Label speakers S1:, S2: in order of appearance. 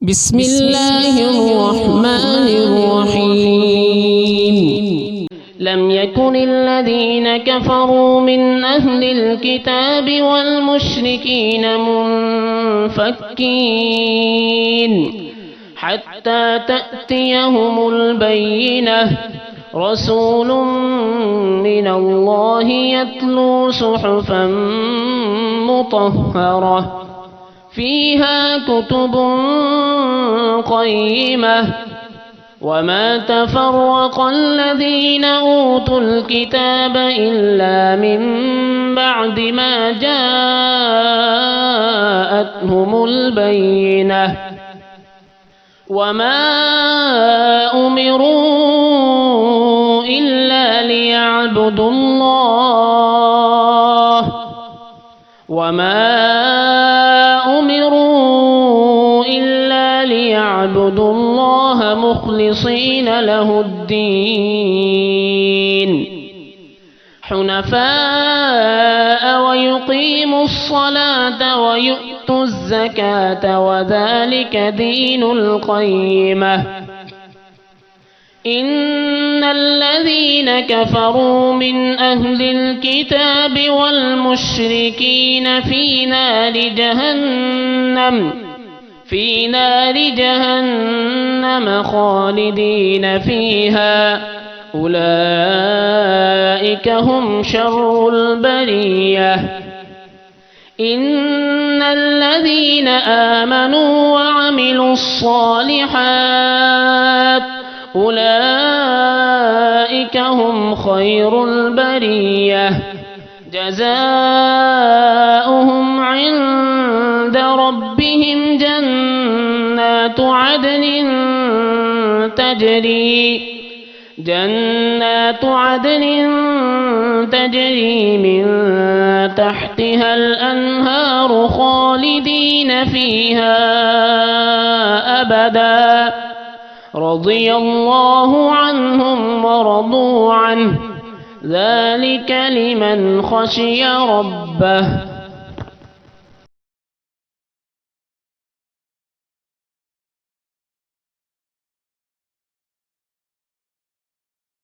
S1: بسم الله الرحمن الرحيم. لم يكن الذين كفروا من أهل الكتاب والمشركين منفكين حتى تأتيهم البينة. رسول من الله يتلو صحفا مطهرة فيها كتب قيمة. وما تفرق الذين أوتوا الكتاب إلا من بعد ما جاءتهم البينة. وما أمروا إلا ليعبدوا الله مخلصين له الدين حنفاء ويقيموا الصلاة ويؤتوا الزكاة وذلك دين القيمة. إن الذين كفروا من أهل الكتاب والمشركين في نار جهنم خالدين فيها. أولئك هم شر البرية. إن الذين آمنوا وعملوا الصالحات أولئك هم خير البرية. جزاؤهم عند ربهم جنات عدن تجري من تحتها الأنهار خالدين فيها أبدا. رضي الله عنهم ورضوا عنه ذلك لمن خشي ربه.